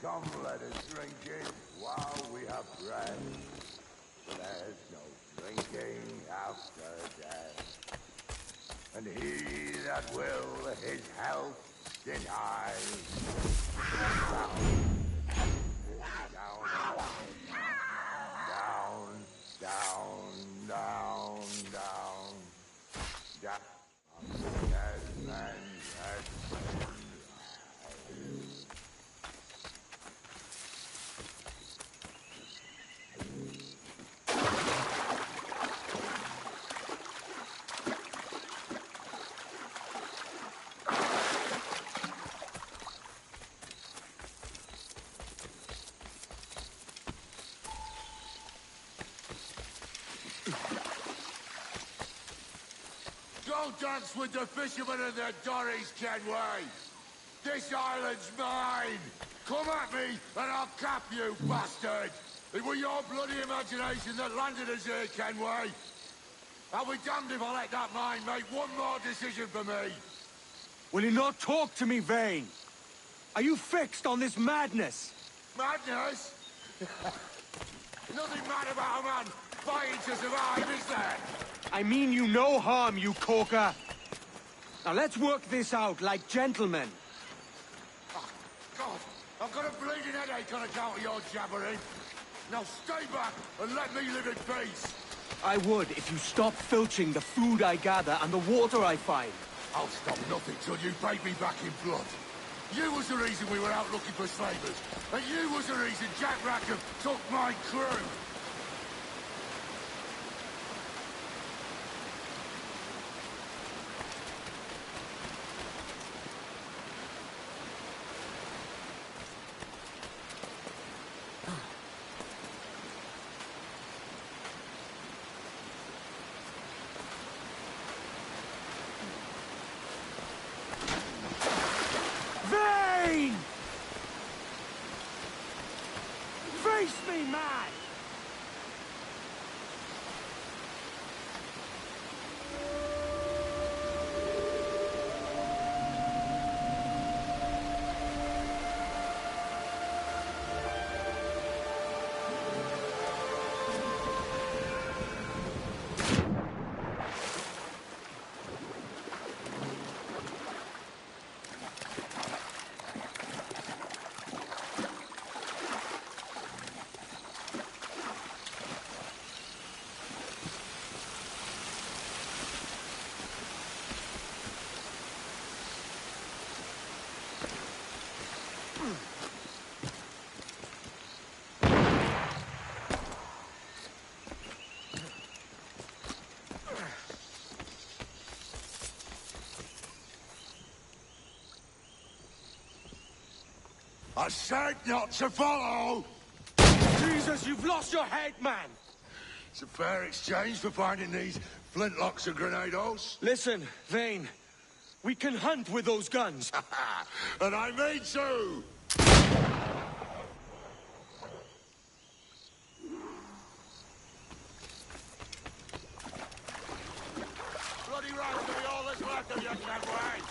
Come, let us drink it while we have breath. For there's no drinking after death. And he that will his health deny. Down. Dead man's head. Don't dance with the fishermen and their dories, Kenway! This island's mine! Come at me, and I'll cap you, bastard! It was your bloody imagination that landed us here, Kenway! I'll be damned if I let that mind make one more decision for me! Will you not talk to me, Vane? Are you fixed on this madness? Madness? Nothing mad about a man fighting to survive, is there? I mean you no harm, you corker. Now let's work this out like gentlemen. Oh, God, I've got a bleeding headache on account of your jabbering. Now stay back and let me live in peace. I would if you stopped filching the food I gather and the water I find. I'll stop nothing till you paid me back in blood. You was the reason we were out looking for slavers, and you was the reason Jack Rackham took my crew. Face me, man! I said not to follow! Jesus, you've lost your head, man! It's a fair exchange for finding these flintlocks and grenados. Listen, Vane. We can hunt with those guns. And I mean to! Bloody right to be all that's left of you, Kenway!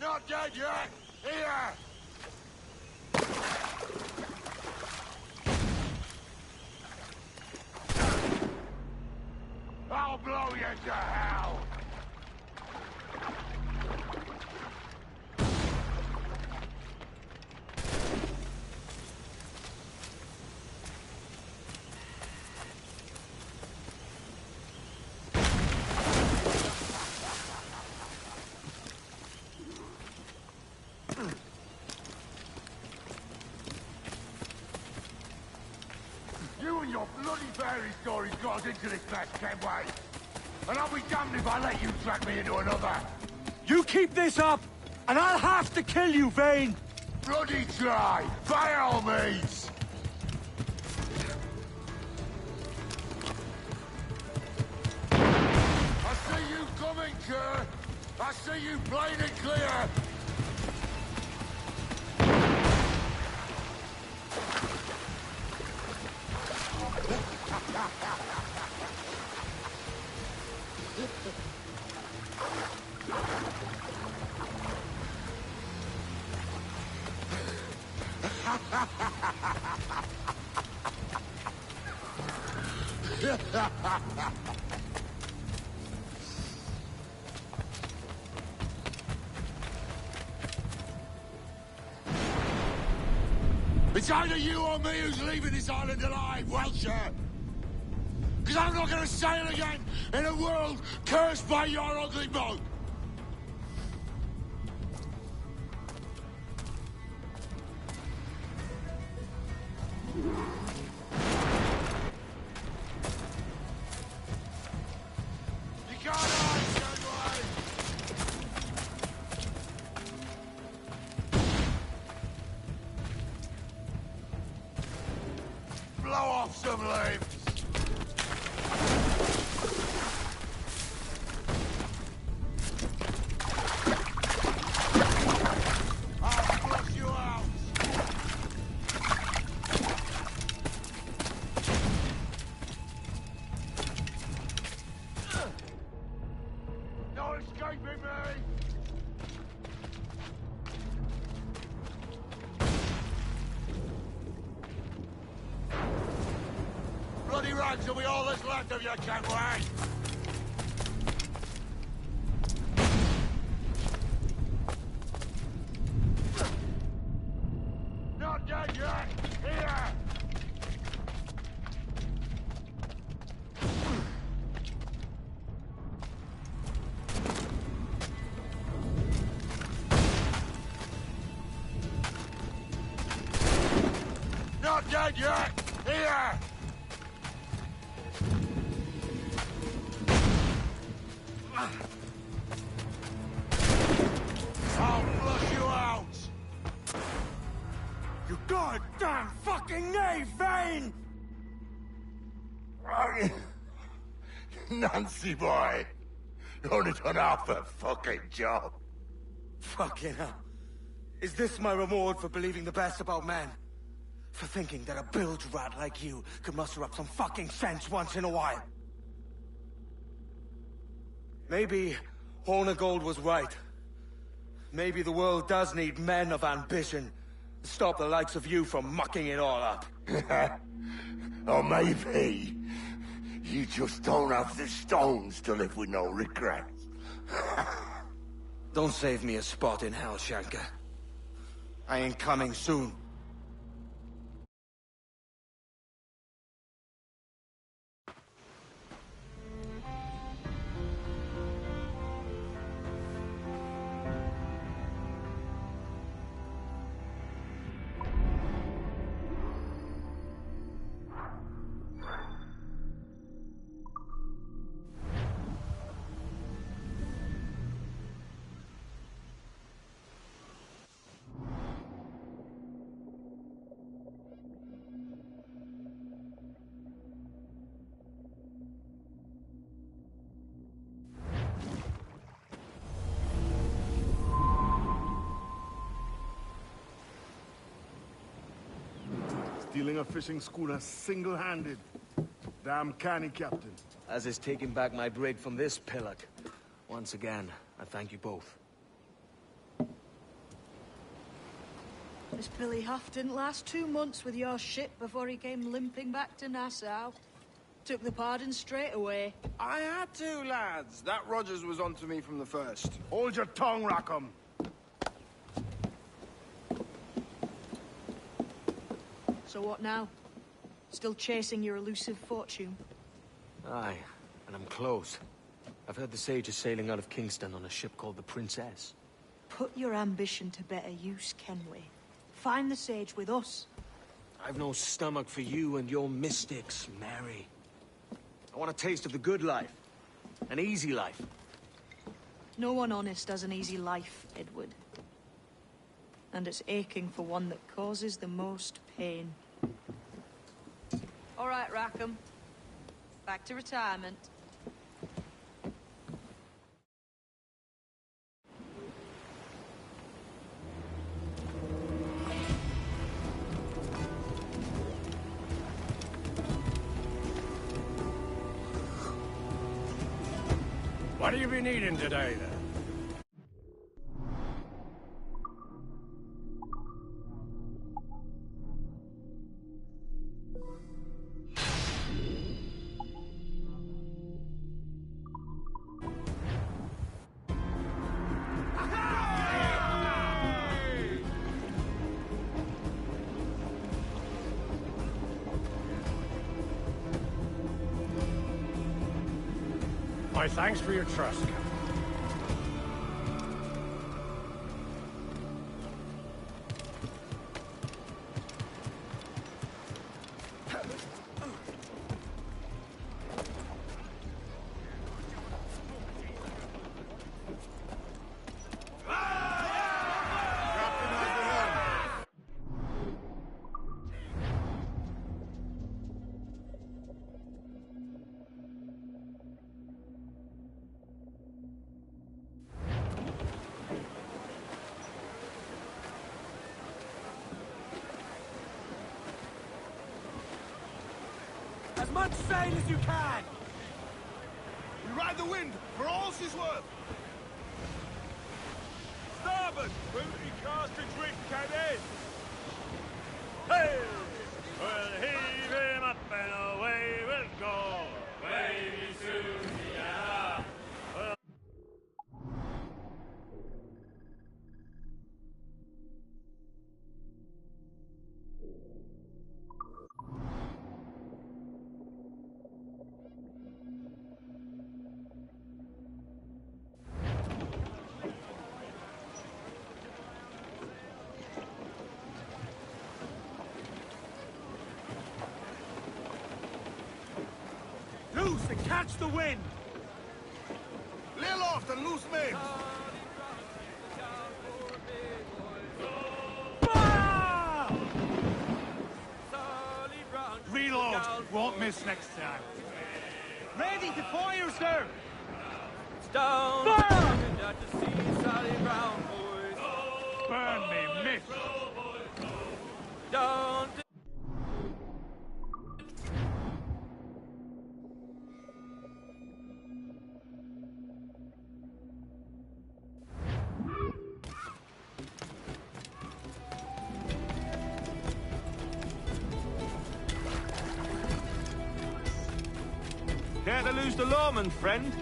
Not dead yet! Here! I'll blow you to hell! You and your bloody fairy stories got us into this mess, Kenway. And I'll be damned if I let you drag me into another. You keep this up, and I'll have to kill you, Vane. Bloody try, by all means. I see you coming, Kerr. I see you plain and clear. It's either you or me who's leaving this island alive, Welcher! Because I'm not going to sail again in a world cursed by your ugly mug! You can't hide, Gunway! Blow off some limbs! Bloody rags will be all that's left of you, Kenway! Not dead yet! Here! Not dead yet! Here! I'll flush you out! You goddamn fucking knave, Vane! Nancy boy! You only done half a fucking job. Fucking hell. Is this my reward for believing the best about men? For thinking that a bilge rat like you could muster up some fucking sense once in a while? Maybe Horn of Gold was right. Maybe the world does need men of ambition to stop the likes of you from mucking it all up. Or maybe you just don't have the stones to live with no regrets. Don't save me a spot in hell, Shanker. I ain't coming soon. Stealing a fishing schooner single-handed. Damn canny, Captain. As is taking back my brig from this pillock. Once again, I thank you both. This Billy Huff didn't last 2 months with your ship before he came limping back to Nassau. Took the pardon straight away. I had to, lads. That Rogers was onto me from the first. Hold your tongue, Rackham. So what now? Still chasing your elusive fortune? Aye, and I'm close. I've heard the Sage is sailing out of Kingston on a ship called the Princess. Put your ambition to better use, Kenway. Find the Sage with us. I've no stomach for you and your mystics, Mary. I want a taste of the good life. An easy life. No one honest has an easy life, Edward. And it's aching for one that causes the most pain. All right, Rackham. Back to retirement. What have you been eating today, then? My thanks for your trust, Captain. As much sail as you can! We ride the wind for all she's worth! Starboard! Booty cast adrift, cadets! Hey! We'll heave him up and away we'll go! Wavy soon, yeah! Loose and catch the wind! Lay aloft and loose mains! Reload! Won't miss next time. Ready to fire, sir! Down, Fire! to see Sally Brown, boys. Burn me, miss! Down to... Care to lose the lawman, friend?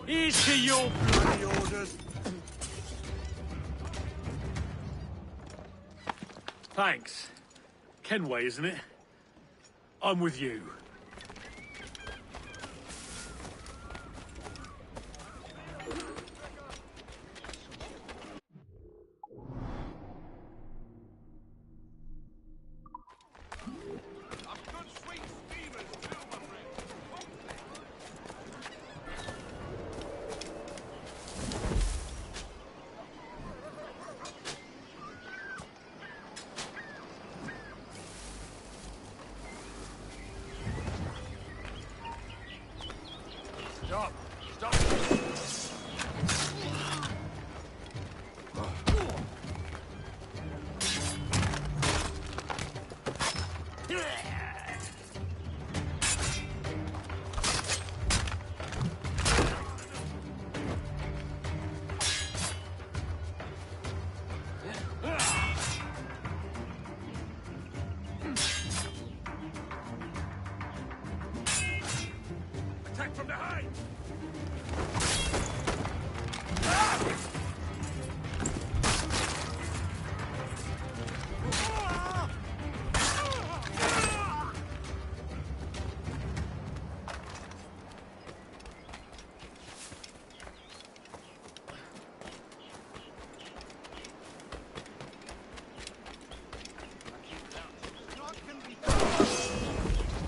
Here's to your bloody orders! Thanks. Kenway, isn't it? I'm with you. Stop! Stop! Attack from behind!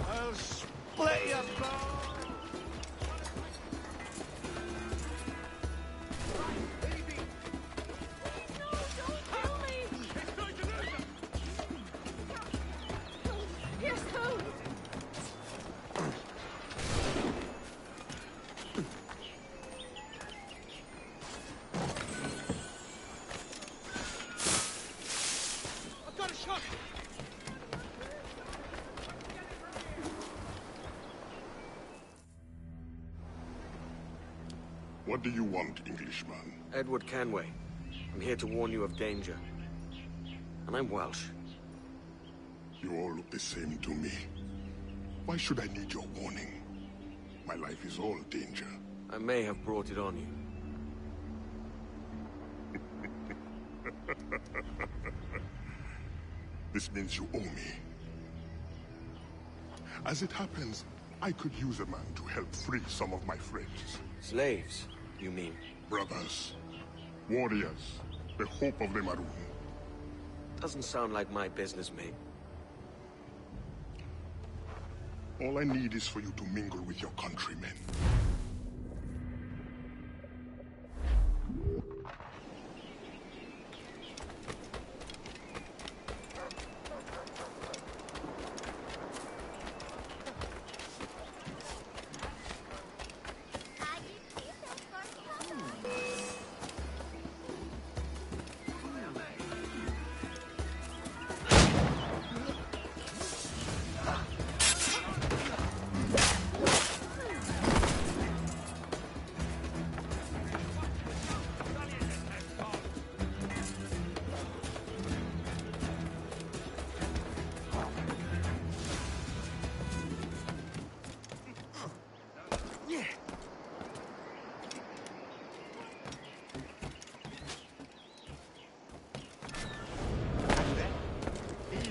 I'll split your bones! What do you want, Englishman? Edward Kenway. I'm here to warn you of danger. And I'm Welsh. You all look the same to me. Why should I need your warning? My life is all danger. I may have brought it on you. This means you owe me. As it happens, I could use a man to help free some of my friends. Slaves, you mean? Brothers. Warriors. The hope of the Maroon. Doesn't sound like my business, mate. All I need is for you to mingle with your countrymen.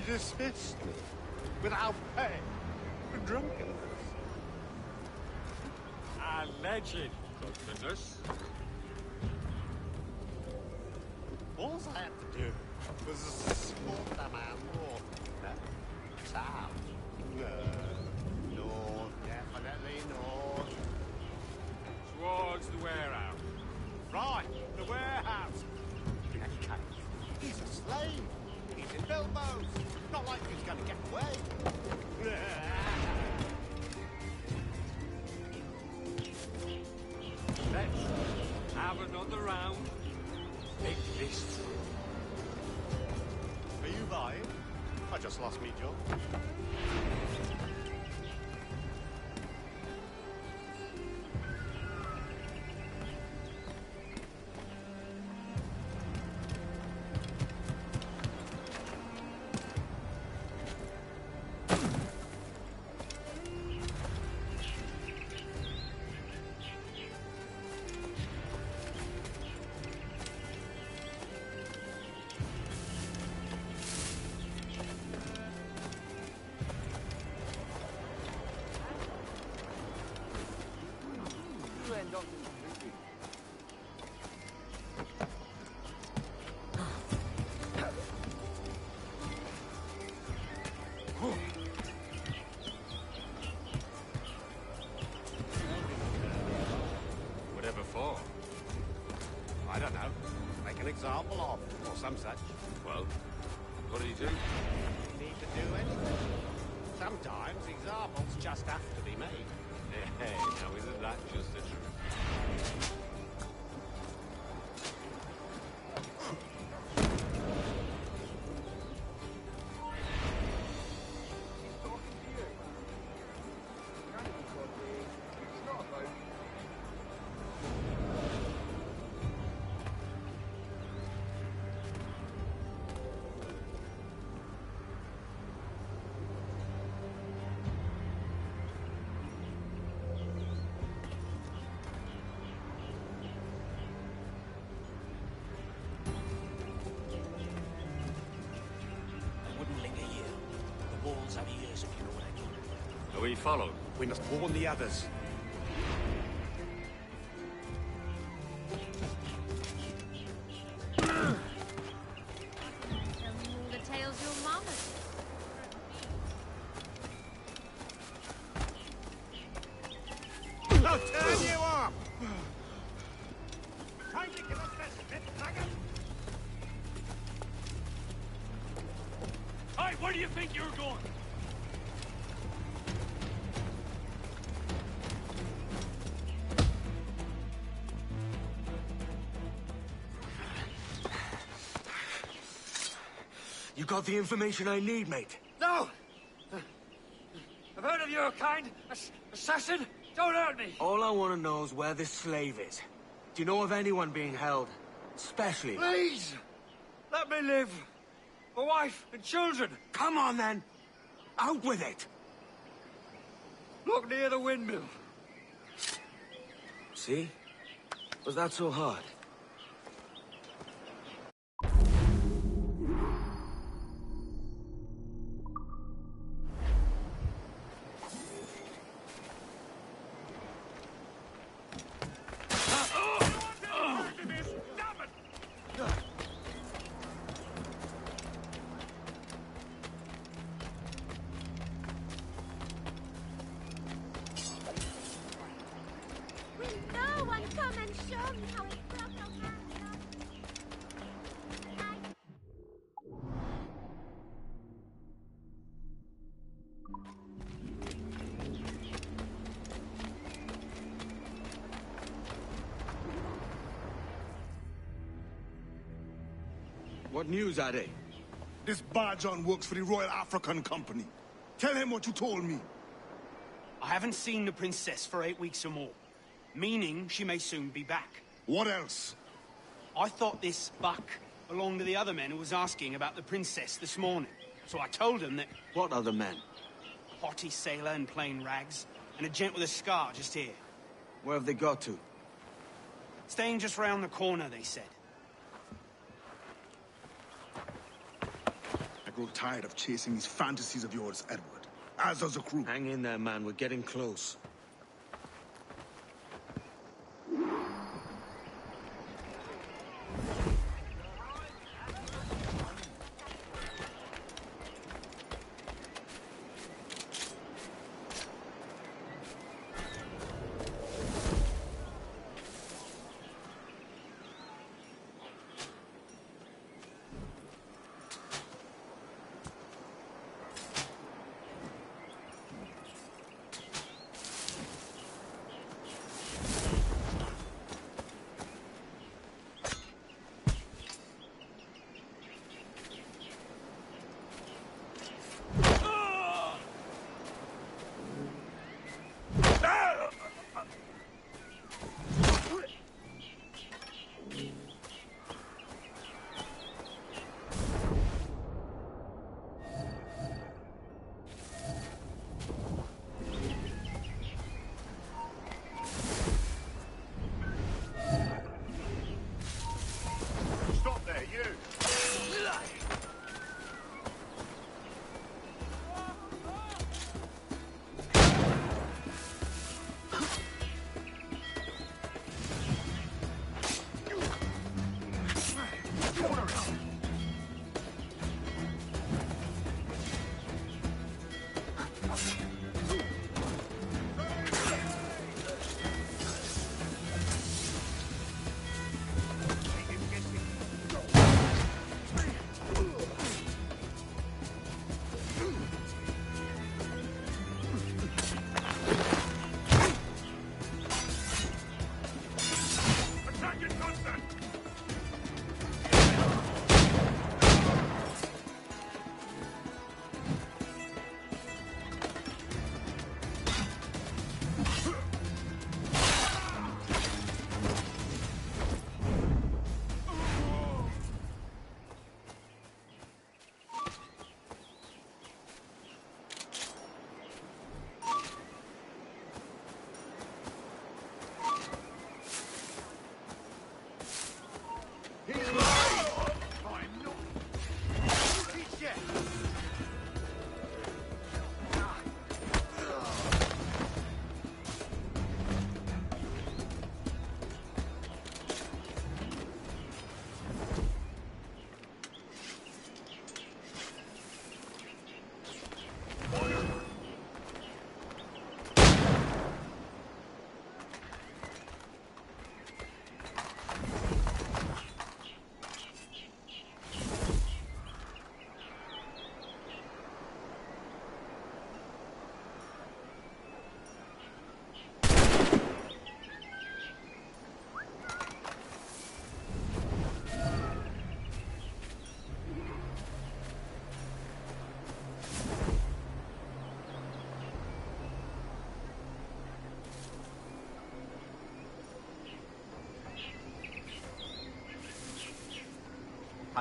Dismissed me without pay for drunkenness. Alleged drunkenness. All I had to do was escort the man north. South. North, definitely north. Towards the warehouse. Right, the warehouse. In any case, he's a slave. He's in Bilbo's. Not like he's gonna get away. Let's have another round. Make this. Are you buying? I just lost me job. Whatever for? I don't know. Make an example of, or some such. Well, what did he do? You need to do anything. Sometimes examples just have to be made. Hey, now isn't that just the truth? Are we followed? We must warn the others. Tell me all the tales your mama did. I'll turn you up! Kindly give us this bit, faggot! Hey, where do you think you're going? You got the information I need, mate. No! I've heard of your kind. Assassin! Don't hurt me! All I want to know is where this slave is. Do you know of anyone being held? Especially... Please! Let me live! My wife and children! Come on, then! Out with it! Look near the windmill. See? Was that so hard? No one come and show me how we broke our hands up. What news are they? This Barjon works for the Royal African Company. Tell him what you told me. I haven't seen the princess for 8 weeks or more, meaning she may soon be back. What else? I thought this buck belonged to the other men who was asking about the princess this morning. So I told him that... What other men? A haughty sailor in plain rags, and a gent with a scar just here. Where have they got to? Staying just round the corner, they said. I grow tired of chasing these fantasies of yours, Edward. As does the crew. Hang in there, man. We're getting close.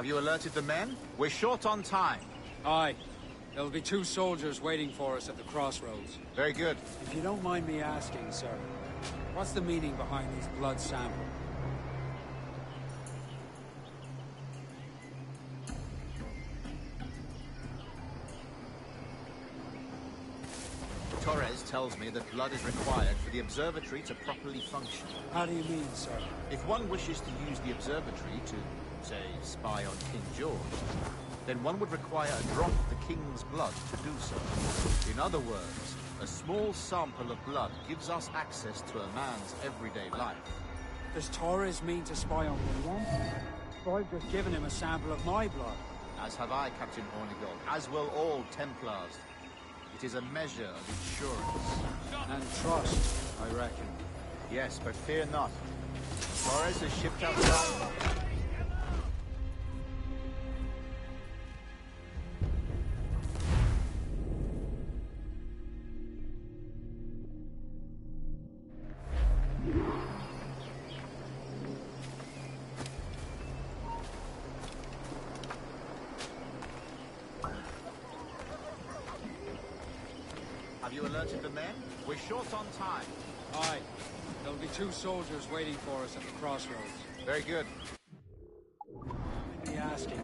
Have you alerted the men? We're short on time. Aye. There'll be 2 soldiers waiting for us at the crossroads. Very good. If you don't mind me asking, sir, what's the meaning behind these blood samples? Torres tells me that blood is required for the observatory to properly function. How do you mean, sir? If one wishes to use the observatory to, say, spy on King George, then one would require a drop of the King's blood to do so. In other words, a small sample of blood gives us access to a man's everyday life. Does Torres mean to spy on anyone? I've just given him a sample of my blood. As have I, Captain Hornigold, as will all Templars. It is a measure of insurance. And trust, I reckon. Yes, but fear not. Torres has shipped out some... Have you alerted the men? We're short on time. Aye. There'll be 2 soldiers waiting for us at the crossroads. Very good. Me asking.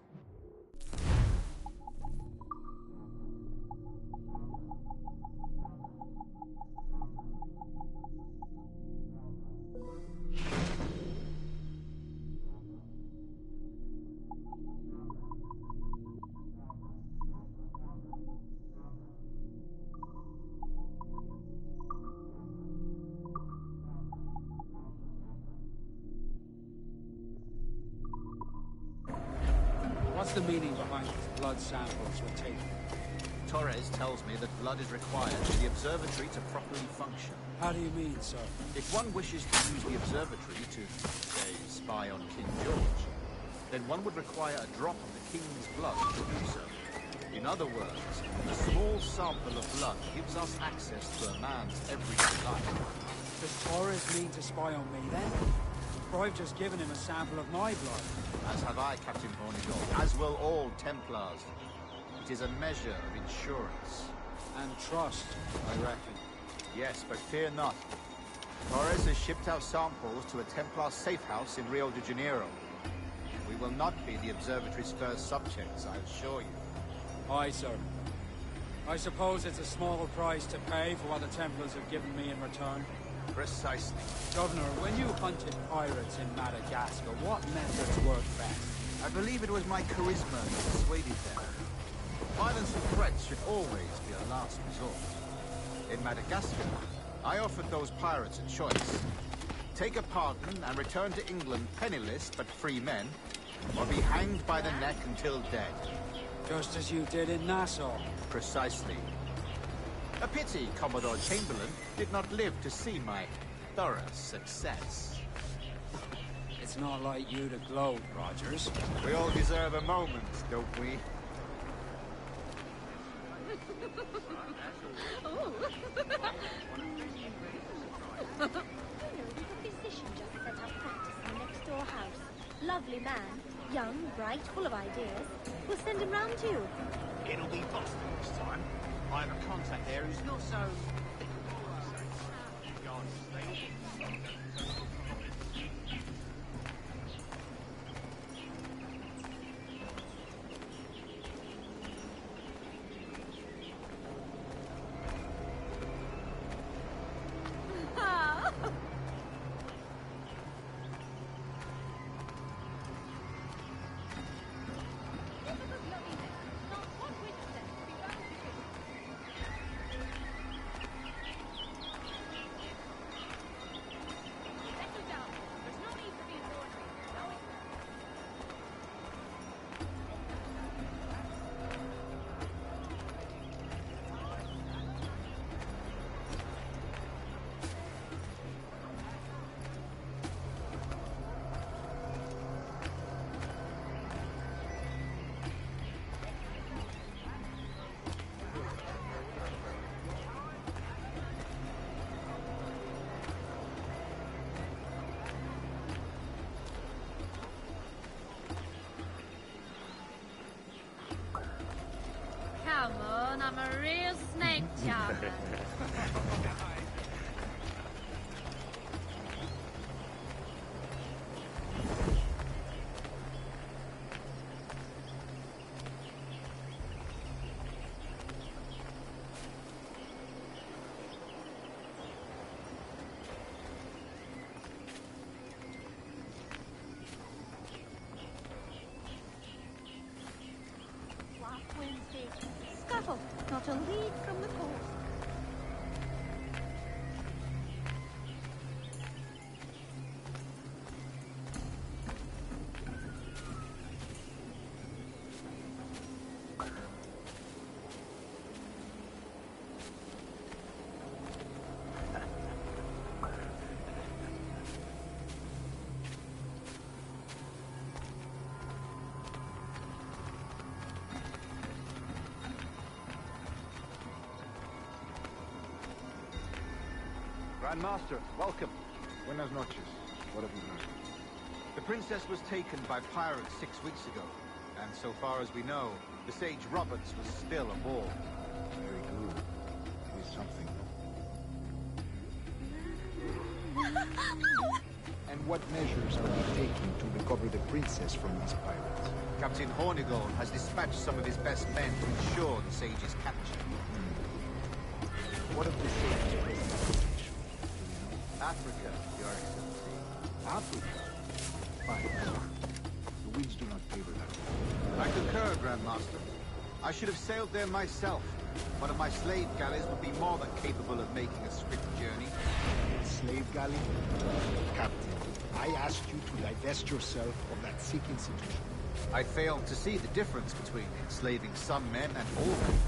What's the meaning behind these blood samples we're taking? Torres tells me that blood is required for the observatory to properly function. How do you mean, sir? If one wishes to use the observatory to, say, spy on King George, then one would require a drop of the King's blood to do so. In other words, a small sample of blood gives us access to a man's everyday life. Does Torres mean to spy on me, then? For I've just given him a sample of my blood. As have I, Captain Hornigold, as will all Templars. It is a measure of insurance. And trust, I reckon. Yes, but fear not. Torres has shipped out samples to a Templar safe house in Rio de Janeiro. We will not be the observatory's first subjects, I assure you. Aye, sir. I suppose it's a small price to pay for what the Templars have given me in return. Precisely. Governor, when you hunted pirates in Madagascar, what methods worked best? I believe it was my charisma that persuaded them. Violence and threats should always be a last resort. In Madagascar, I offered those pirates a choice. Take a pardon and return to England penniless but free men, or be hanged by the neck until dead. Just as you did in Nassau. Precisely. A pity Commodore Chamberlain did not live to see my thorough success. It's not like you to gloat, Rogers. We all deserve a moment, don't we? Oh. There's a physician just set up practice in the next door house. Lovely man, young, bright, full of ideas. We'll send him round too. It'll be Boston this time. I have a contact there who's not so... and I'm a real snake charmer. Scuttle, not a lead from the coast. Grandmaster, welcome. Buenas noches. What have you heard? The princess was taken by pirates 6 weeks ago, and so far as we know, the sage Roberts was still aboard. Very good. It is something. And what measures are you taking to recover the princess from these pirates? Captain Hornigold has dispatched some of his best men to ensure the sage's capture. What of the sage's present? Africa, Your Excellency. Africa? Fine. The winds do not favor that. I concur, Grandmaster. I should have sailed there myself. One of my slave galleys would be more than capable of making a swift journey. Slave galley? Captain, I asked you to divest yourself of that sick institution. I failed to see the difference between enslaving some men and all men.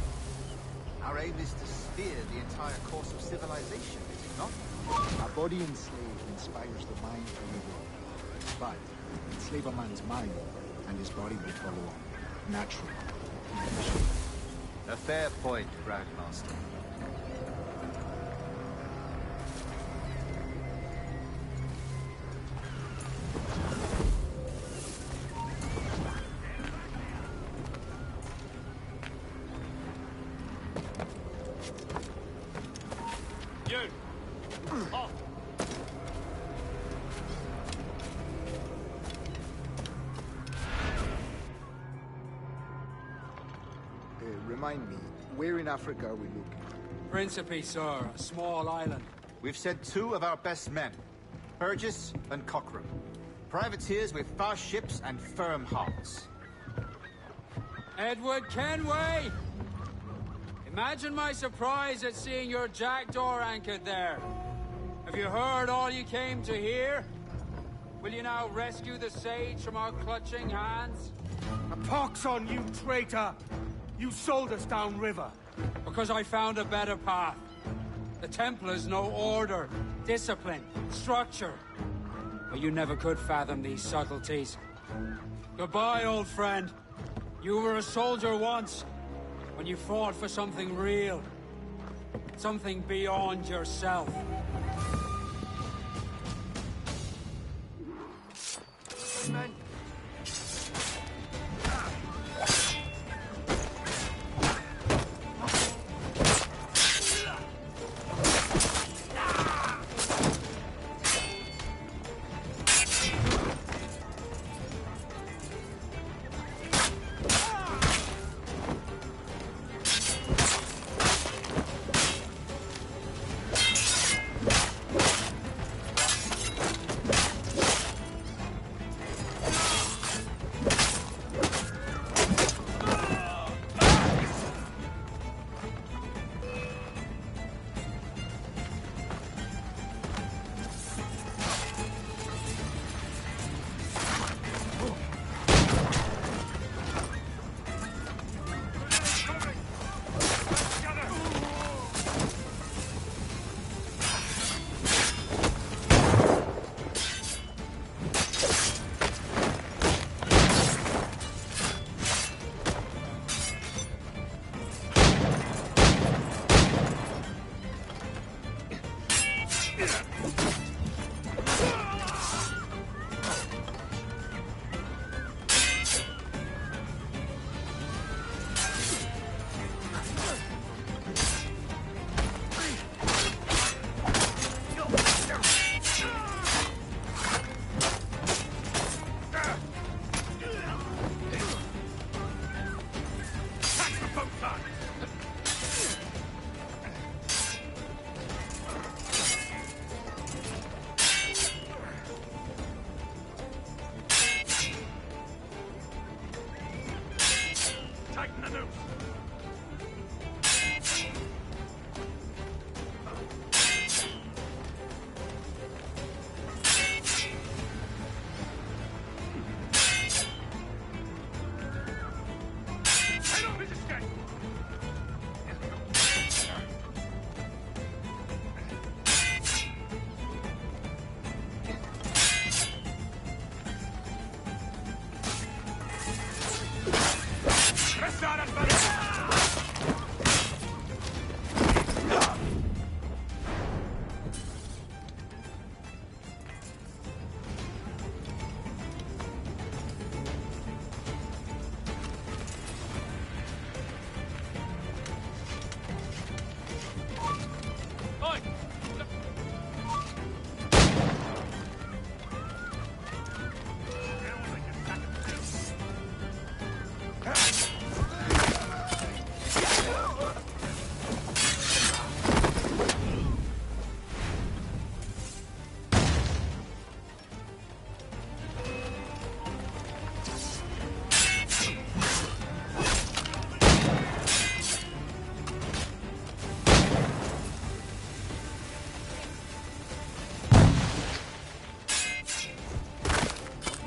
Our aim is to steer the entire course of civilization, is it not? A body enslaved inspires the mind to live on. But enslave a man's mind, and his body will follow on. Naturally. A fair point, Grandmaster. Remind me, where in Africa are we looking? Principe, sir, a small island. We've sent 2 of our best men, Burgess and Cochrane. Privateers with fast ships and firm hearts. Edward Kenway! Imagine my surprise at seeing your jackdaw anchored there. Have you heard all you came to hear? Will you now rescue the sage from our clutching hands? A pox on you, traitor! You sold us downriver. Because I found a better path. The Templars know order, discipline, structure. But you never could fathom these subtleties. Goodbye, old friend. You were a soldier once, when you fought for something real. Something beyond yourself. Men.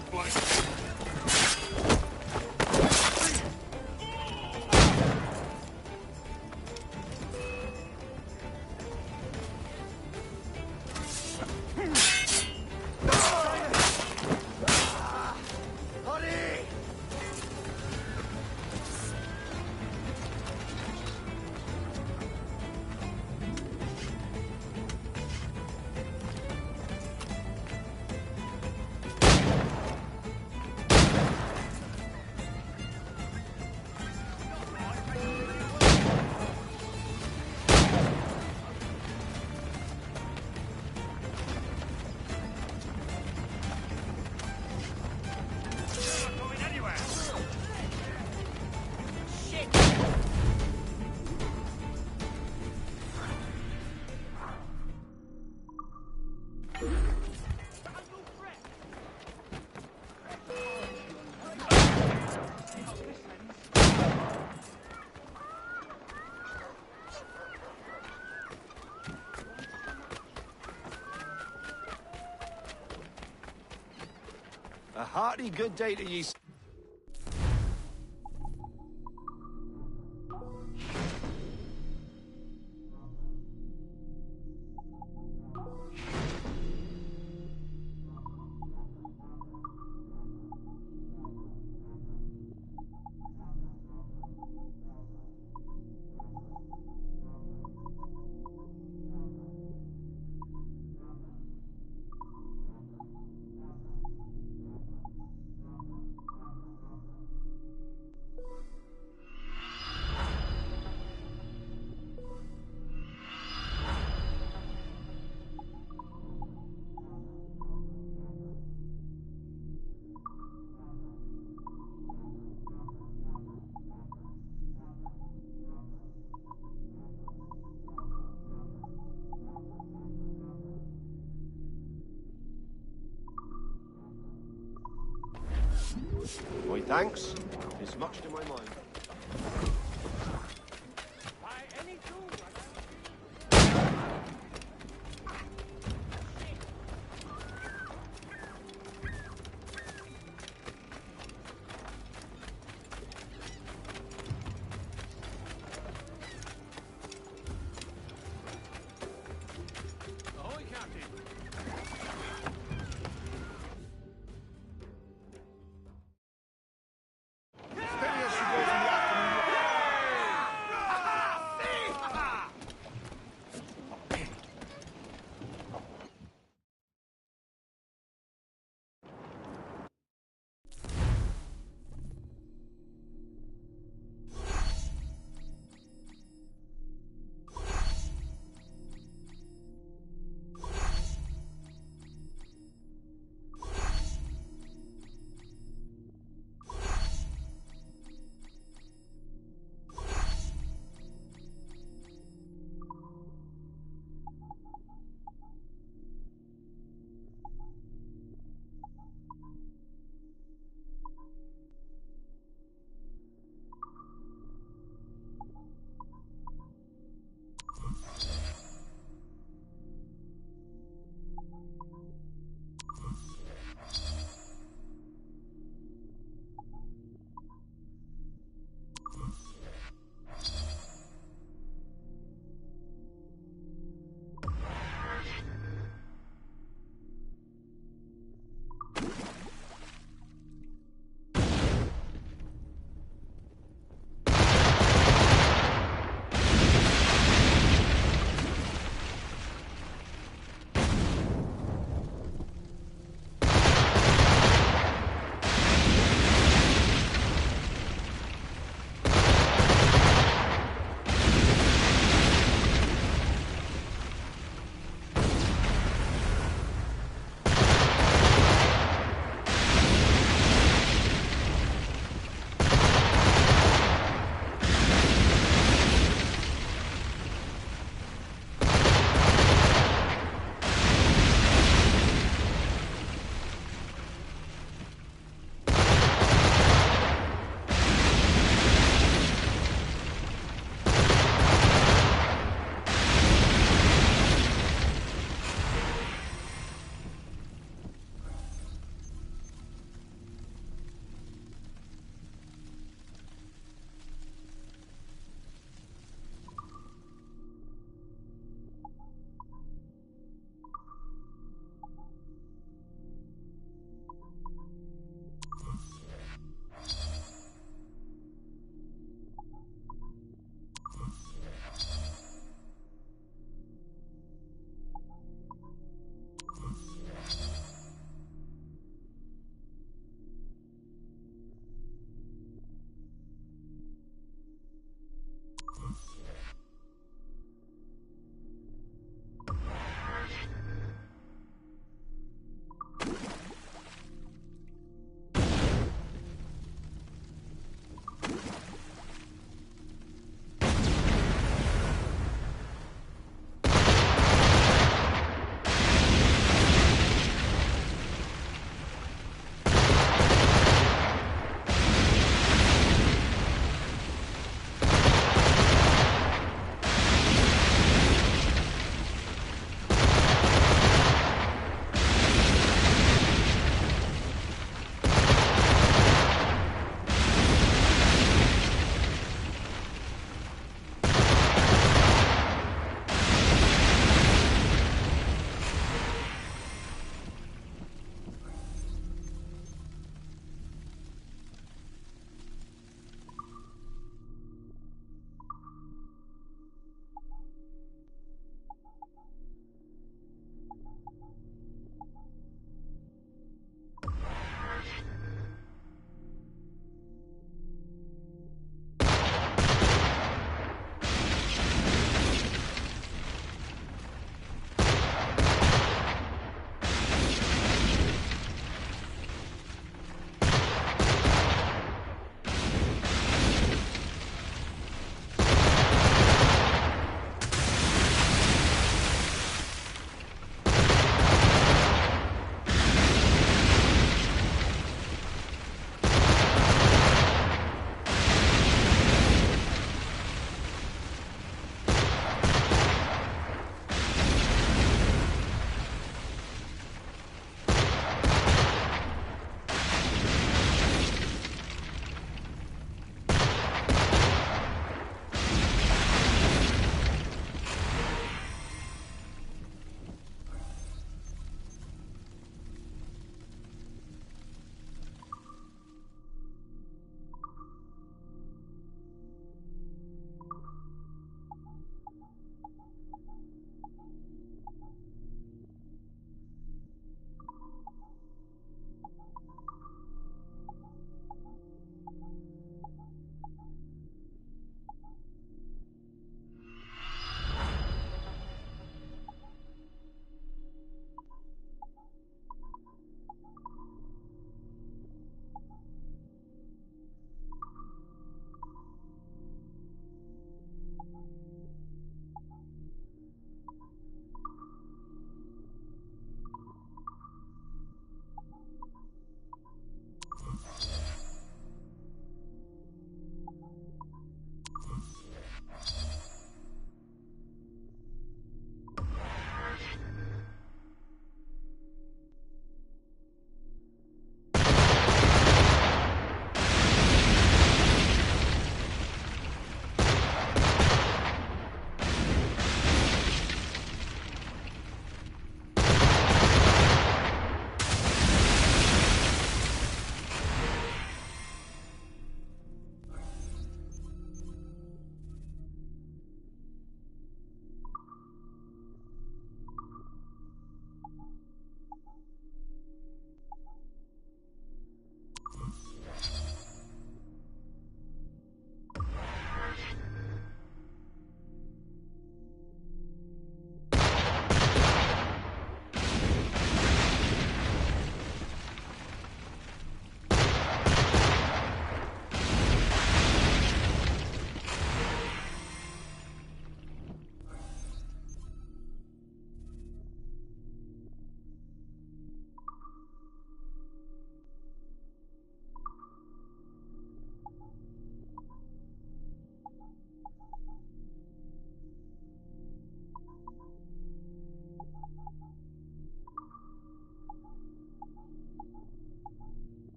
full flank. A hearty good day to ye. My thanks is much to my mind.